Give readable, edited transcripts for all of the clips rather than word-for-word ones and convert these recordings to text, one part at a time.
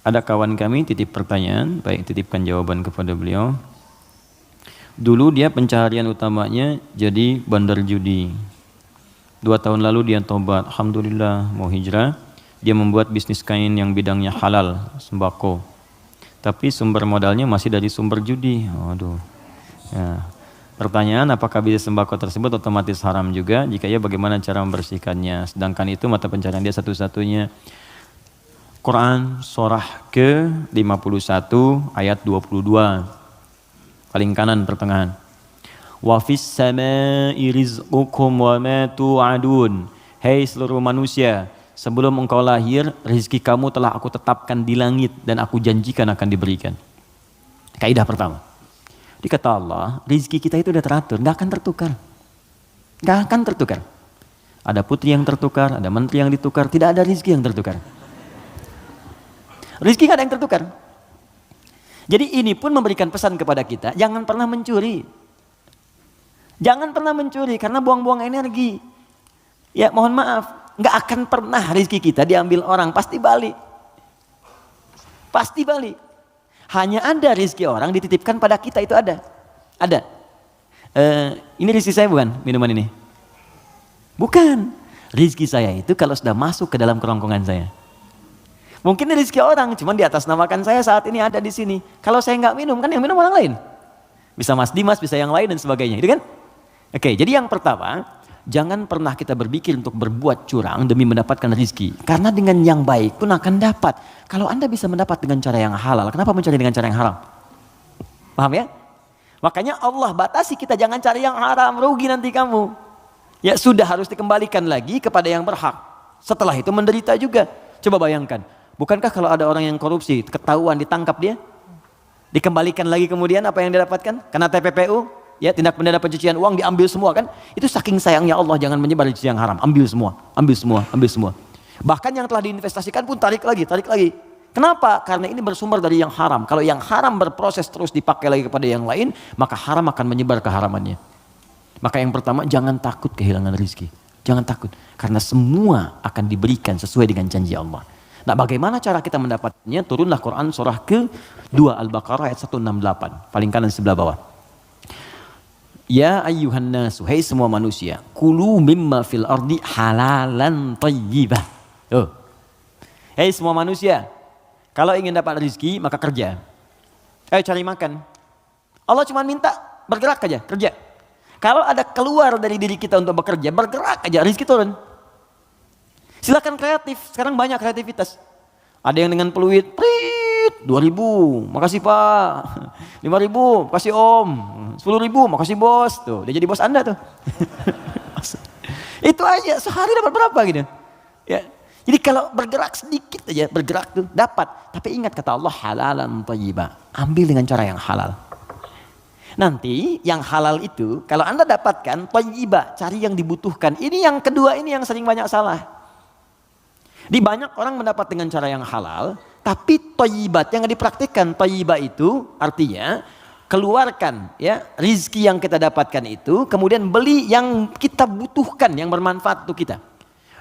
Ada kawan kami titip pertanyaan, baik titipkan jawaban kepada beliau. Dulu dia pencaharian utamanya jadi bandar judi. 2 tahun lalu dia tobat, alhamdulillah mau hijrah. Dia membuat bisnis kain yang bidangnya halal, sembako. Tapi sumber modalnya masih dari sumber judi. Waduh. Ya. Pertanyaan, apakah bisnis sembako tersebut otomatis haram juga? Jika ya, bagaimana cara membersihkannya? Sedangkan itu mata pencaharian dia satu-satunya. Quran surah ke-51 ayat 22. Paling kanan pertengahan. Wa fis samaa'i rizqukum wa ma tu'adun. Hei seluruh manusia, sebelum engkau lahir, rezeki kamu telah aku tetapkan di langit dan aku janjikan akan diberikan. Kaidah pertama. Dikata Allah, rezeki kita itu udah teratur, enggak akan tertukar. Enggak akan tertukar. Ada putri yang tertukar, ada menteri yang ditukar, tidak ada rezeki yang tertukar. Rizki gak ada yang tertukar. Jadi ini pun memberikan pesan kepada kita, jangan pernah mencuri. Jangan pernah mencuri karena buang-buang energi. Ya mohon maaf, gak akan pernah rizki kita diambil orang, pasti balik. Pasti balik. Hanya ada rizki orang dititipkan pada kita, itu ada. Ada. Ini rizki saya bukan minuman ini? Bukan. Rizki saya itu kalau sudah masuk ke dalam kerongkongan saya. Mungkin ini rezeki orang, cuman di atas namakan saya saat ini ada di sini. Kalau saya nggak minum, kan yang minum orang lain. Bisa Mas Dimas, bisa yang lain dan sebagainya, gitu kan? Oke, jadi yang pertama, jangan pernah kita berpikir untuk berbuat curang demi mendapatkan rezeki. Karena dengan yang baik pun akan dapat. Kalau Anda bisa mendapat dengan cara yang halal, kenapa mencari dengan cara yang haram? Paham ya? Makanya Allah batasi kita, jangan cari yang haram, rugi nanti kamu. Ya sudah, harus dikembalikan lagi kepada yang berhak. Setelah itu menderita juga. Coba bayangkan. Bukankah kalau ada orang yang korupsi, ketahuan, ditangkap dia, dikembalikan lagi kemudian apa yang dia dapatkan? Kena TPPU, ya tindak pidana pencucian uang, diambil semua kan? Itu saking sayangnya Allah, jangan menyebar rezeki yang haram, ambil semua, ambil semua, ambil semua. Bahkan yang telah diinvestasikan pun tarik lagi, tarik lagi. Kenapa? Karena ini bersumber dari yang haram. Kalau yang haram berproses terus dipakai lagi kepada yang lain, maka haram akan menyebar keharamannya. Maka yang pertama, jangan takut kehilangan rezeki. Jangan takut, karena semua akan diberikan sesuai dengan janji Allah. Nah, bagaimana cara kita mendapatkannya? Turunlah Quran surah ke-2 Al-Baqarah ayat 168, paling kanan sebelah bawah. Ya ayyuhan nasu, hai semua manusia, kulu mimma fil ardi halalan thayyibah. Oh. Hai semua manusia, kalau ingin dapat rezeki maka kerja. Ayo cari makan. Allah cuma minta bergerak aja, kerja. Kalau ada keluar dari diri kita untuk bekerja, bergerak aja, rezeki turun. Silakan kreatif, sekarang banyak kreativitas. Ada yang dengan peluit, 2.000, makasih Pak. 5.000, makasih Om. 10.000, makasih Bos. Tuh, dia jadi bos Anda tuh. Itu aja, sehari dapat berapa gitu. Ya. Jadi kalau bergerak sedikit aja, bergerak tuh dapat. Tapi ingat kata Allah, halalan thayyibah. Ambil dengan cara yang halal. Nanti yang halal itu, kalau Anda dapatkan, thayyibah, cari yang dibutuhkan. Ini yang kedua, ini yang sering banyak salah. Di banyak orang mendapat dengan cara yang halal, tapi thayyibat yang dipraktikkan. Thayyibah itu artinya keluarkan ya rizki yang kita dapatkan itu, kemudian beli yang kita butuhkan, yang bermanfaat untuk kita.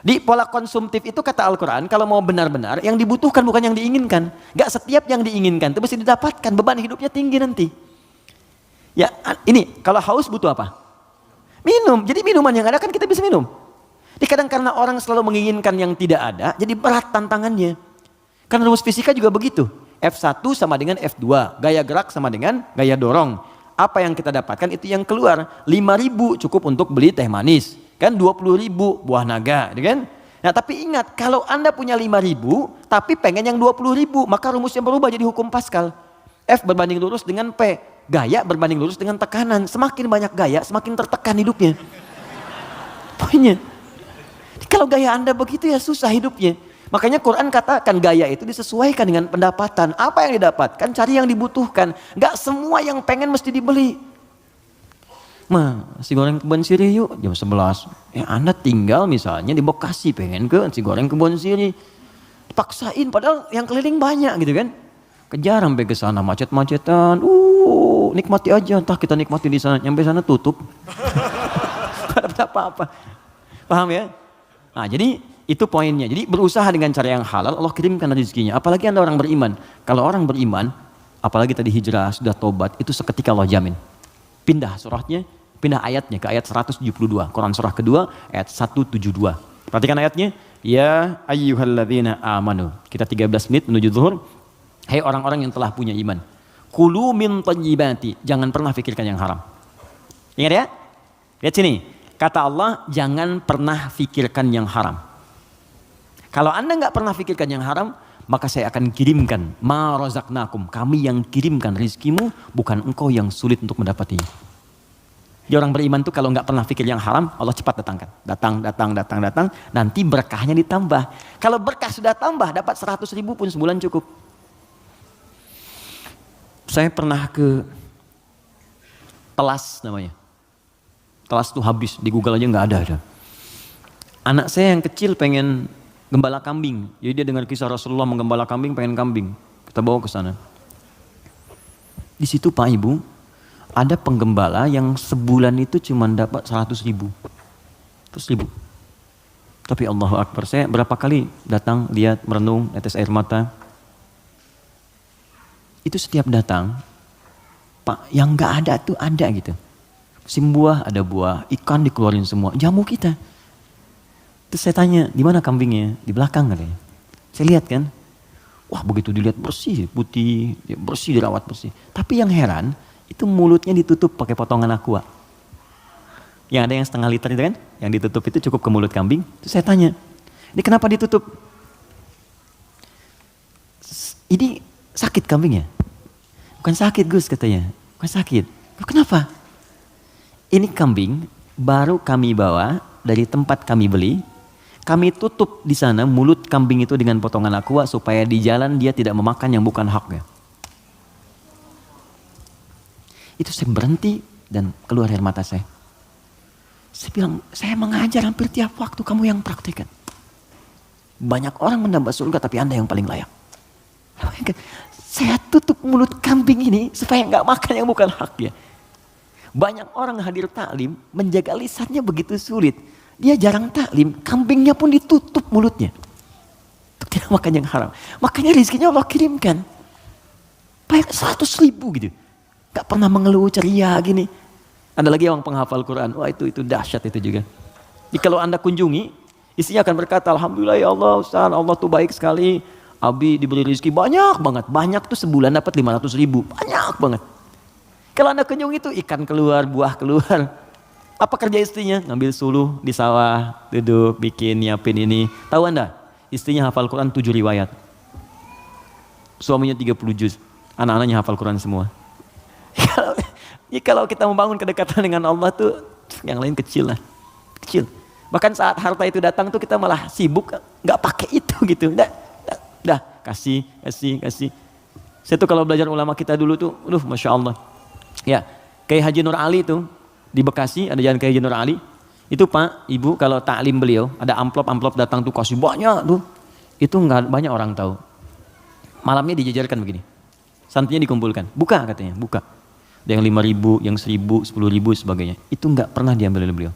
Di pola konsumtif itu kata Al-Quran, kalau mau benar-benar yang dibutuhkan bukan yang diinginkan. Gak setiap yang diinginkan itu mesti didapatkan, beban hidupnya tinggi nanti. Ya ini, kalau haus butuh apa? Minum, jadi minuman yang ada kan kita bisa minum. Kadang karena orang selalu menginginkan yang tidak ada, jadi berat tantangannya. Karena rumus fisika juga begitu. F1 sama dengan F2, gaya gerak sama dengan gaya dorong. Apa yang kita dapatkan itu yang keluar. 5.000 cukup untuk beli teh manis. Kan 20.000 buah naga, kan? Nah tapi ingat, kalau Anda punya 5.000, tapi pengen yang 20.000, maka rumusnya berubah jadi hukum Pascal. F berbanding lurus dengan P. Gaya berbanding lurus dengan tekanan. Semakin banyak gaya, semakin tertekan hidupnya. Poinnya. Kalau gaya Anda begitu ya susah hidupnya. Makanya Quran katakan gaya itu disesuaikan dengan pendapatan. Apa yang didapatkan, cari yang dibutuhkan. Gak semua yang pengen mesti dibeli. Nasi goreng Kebon Sirih yuk jam 11. Anda tinggal misalnya di Bekasi, pengen ke nasi goreng Kebon Sirih. Paksain padahal yang keliling banyak gitu kan. Kejar sampai ke sana macet-macetan. Nikmati aja, entah kita nikmati di sana. Nyampe sana tutup. Gak dapat apa-apa. Paham ya? Nah, jadi itu poinnya. Jadi berusaha dengan cara yang halal, Allah kirimkan rezekinya. Apalagi Anda orang beriman. Kalau orang beriman, apalagi tadi hijrah, sudah tobat, itu seketika Allah jamin. Pindah surahnya, pindah ayatnya ke ayat 172. Quran surah kedua, ayat 172. Perhatikan ayatnya. Ya ayyuhalladzina amanu. Kita 13 menit menuju zuhur. Hai orang-orang yang telah punya iman. Kulu min thayyibati. Jangan pernah fikirkan yang haram. Ingat ya? Lihat sini. Kata Allah, jangan pernah fikirkan yang haram. Kalau Anda nggak pernah fikirkan yang haram, maka saya akan kirimkan ma razaqnakum. Kami yang kirimkan rizkimu, bukan engkau yang sulit untuk mendapatinya. Jadi orang beriman tuh kalau nggak pernah fikir yang haram, Allah cepat datangkan. Datang. Nanti berkahnya ditambah. Kalau berkah sudah tambah, dapat 100.000 pun sebulan cukup. Saya pernah ke Telas namanya. Telas tuh habis, di Google aja nggak ada. Anak saya yang kecil pengen gembala kambing. Jadi dia dengar kisah Rasulullah menggembala kambing, pengen kambing. Kita bawa ke sana. Di situ Pak Ibu, ada penggembala yang sebulan itu cuma dapat 100.000. 100.000. Tapi Allahu Akbar, saya berapa kali datang, lihat, merenung, netes air mata. Itu setiap datang, Pak, yang nggak ada tuh ada gitu. Musim buah ada buah, ikan dikeluarin semua, jamu kita. Terus saya tanya, di mana kambingnya? Di belakang katanya. Saya lihat kan, wah begitu dilihat bersih, putih, bersih, dirawat bersih. Tapi yang heran, itu mulutnya ditutup pakai potongan aqua. Yang ada yang setengah liter itu kan, yang ditutup itu cukup ke mulut kambing. Terus saya tanya, ini kenapa ditutup? Ini sakit kambingnya? Bukan sakit Gus katanya, bukan sakit. Kenapa? Ini kambing baru kami bawa dari tempat kami beli. Kami tutup di sana mulut kambing itu dengan potongan aqua supaya di jalan dia tidak memakan yang bukan haknya. Itu saya berhenti dan keluar air mata saya. Saya bilang, saya mengajar hampir tiap waktu, kamu yang praktekkan. Banyak orang mendapat surga tapi Anda yang paling layak. Saya tutup mulut kambing ini supaya nggak makan yang bukan haknya. Banyak orang hadir taklim, menjaga lisannya begitu sulit. Dia jarang taklim, kambingnya pun ditutup mulutnya. Untuk tidak makan yang haram. Makanya rezekinya Allah kirimkan. Baik 100.000 gitu. Gak pernah mengeluh ceria gini. Ada lagi orang penghafal Quran. Wah itu dahsyat itu juga. Jadi kalau Anda kunjungi, istrinya akan berkata, Alhamdulillah ya Allah Ustaz, Allah tuh baik sekali. Abi diberi rezeki banyak banget. Banyak tuh sebulan dapat 500.000. Banyak banget. Kalau Anda kunjungi itu ikan keluar, buah keluar. Apa kerja istrinya? Ngambil suluh di sawah, duduk, bikin, nyiapin ini. Tahu Anda? Istrinya hafal Quran 7 riwayat. Suaminya 30 juz. Anak-anaknya hafal Quran semua. Kalau kita membangun kedekatan dengan Allah tuh, yang lain kecil lah. Kecil. Bahkan saat harta itu datang tuh kita malah sibuk, nggak pakai itu gitu. Dah, kasih. Saya tuh kalau belajar ulama kita dulu tuh, Masya Allah. Ya, Kiai Haji Nur Ali tuh, di Bekasi ada jalan Kiai Haji Nur Ali. Itu Pak, Ibu kalau taklim beliau, ada amplop datang tuh kasih banyak tuh. Itu nggak banyak orang tahu. Malamnya dijajarkan begini. Santrinya dikumpulkan. Buka katanya, buka. Ada yang 5.000, yang 1.000, 10.000 sebagainya. Itu nggak pernah diambil oleh beliau.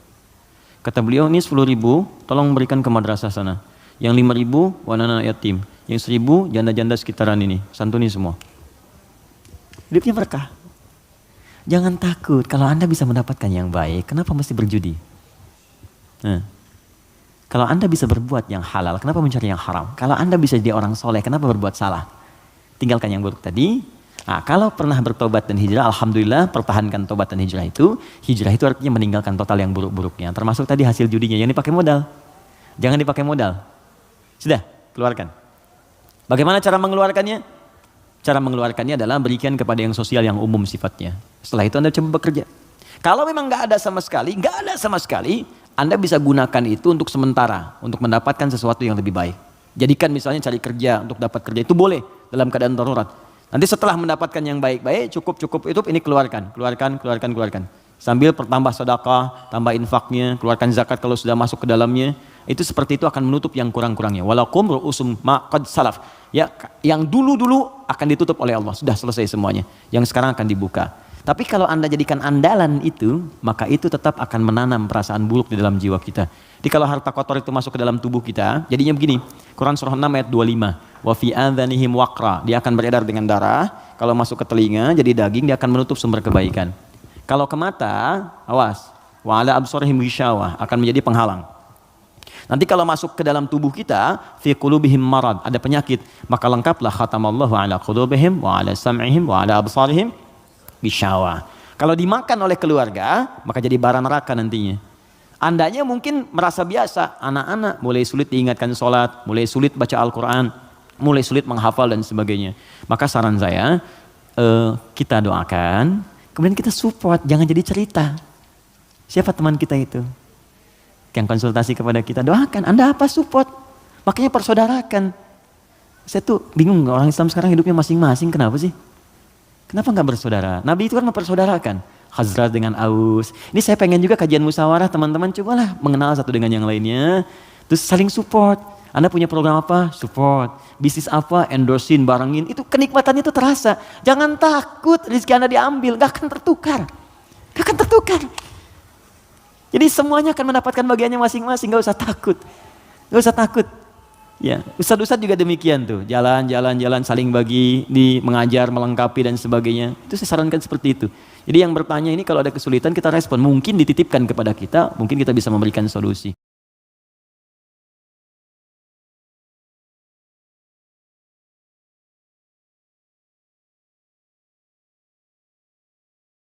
Kata beliau, ini 10.000 tolong berikan ke madrasah sana. Yang 5.000 wanana yatim. Yang 1.000 janda-janda sekitaran ini. Santuni semua. Hidupnya berkah. Jangan takut, kalau Anda bisa mendapatkan yang baik, kenapa mesti berjudi? Nah, kalau Anda bisa berbuat yang halal, kenapa mencari yang haram? Kalau Anda bisa jadi orang soleh, kenapa berbuat salah? Tinggalkan yang buruk tadi. Nah, kalau pernah bertobat dan hijrah, alhamdulillah, pertahankan tobat dan hijrah itu. Hijrah itu artinya meninggalkan total yang buruk-buruknya. Termasuk tadi hasil judinya, yang dipakai modal. Jangan dipakai modal. Sudah, keluarkan. Bagaimana cara mengeluarkannya? Cara mengeluarkannya adalah berikan kepada yang sosial yang umum sifatnya. Setelah itu Anda coba bekerja. Kalau memang nggak ada sama sekali, Anda bisa gunakan itu untuk sementara, untuk mendapatkan sesuatu yang lebih baik. Jadikan misalnya cari kerja untuk dapat kerja itu boleh dalam keadaan darurat. Nanti setelah mendapatkan yang baik-baik, cukup itu ini keluarkan. Sambil pertambah sedekah, tambah infaknya, keluarkan zakat kalau sudah masuk ke dalamnya. Itu seperti itu akan menutup yang kurang-kurangnya. Walakum ru'usum ma qad salaf. Ya, yang dulu-dulu akan ditutup oleh Allah. Sudah selesai semuanya. Yang sekarang akan dibuka. Tapi kalau Anda jadikan andalan itu, maka itu tetap akan menanam perasaan buruk di dalam jiwa kita. Jadi kalau harta kotor itu masuk ke dalam tubuh kita, jadinya begini. Quran surah 6 ayat 25. Wa fi adhanihim waqra. Dia akan beredar dengan darah. Kalau masuk ke telinga jadi daging, dia akan menutup sumber kebaikan. Kalau ke mata, awas. Wa ala absarihim ghishawah, akan menjadi penghalang. Nanti kalau masuk ke dalam tubuh kita, fi qulubihim marad, ada penyakit, maka lengkaplah khatamallahu ala qulubihim wa ala sam'ihim wa ala absarihim ghishawah. Kalau dimakan oleh keluarga, maka jadi bara neraka nantinya. Andanya mungkin merasa biasa, anak-anak mulai sulit diingatkan sholat, mulai sulit baca Al-Quran, mulai sulit menghafal dan sebagainya. Maka saran saya, kita doakan, kemudian kita support, jangan jadi cerita. Siapa teman kita itu? Yang konsultasi kepada kita, doakan, Anda apa support? Makanya persaudarakan. Saya tuh bingung, orang Islam sekarang hidupnya masing-masing, kenapa sih? Kenapa nggak bersaudara? Nabi itu kan mempersaudarakan. Khazraj dengan Aus. Ini saya pengen juga kajian musyawarah, teman-teman cobalah mengenal satu dengan yang lainnya. Terus saling support. Anda punya program apa? Support. Bisnis apa? Endorsein, barengin. Itu kenikmatannya itu terasa. Jangan takut rezeki Anda diambil, nggak akan tertukar. Nggak akan tertukar. Jadi semuanya akan mendapatkan bagiannya masing-masing, gak usah takut. Gak usah takut. Ya, ustadz-ustadz juga demikian tuh. Jalan, saling bagi, mengajar, melengkapi dan sebagainya. Itu saya sarankan seperti itu. Jadi yang bertanya ini kalau ada kesulitan kita respon. Mungkin dititipkan kepada kita, mungkin kita bisa memberikan solusi.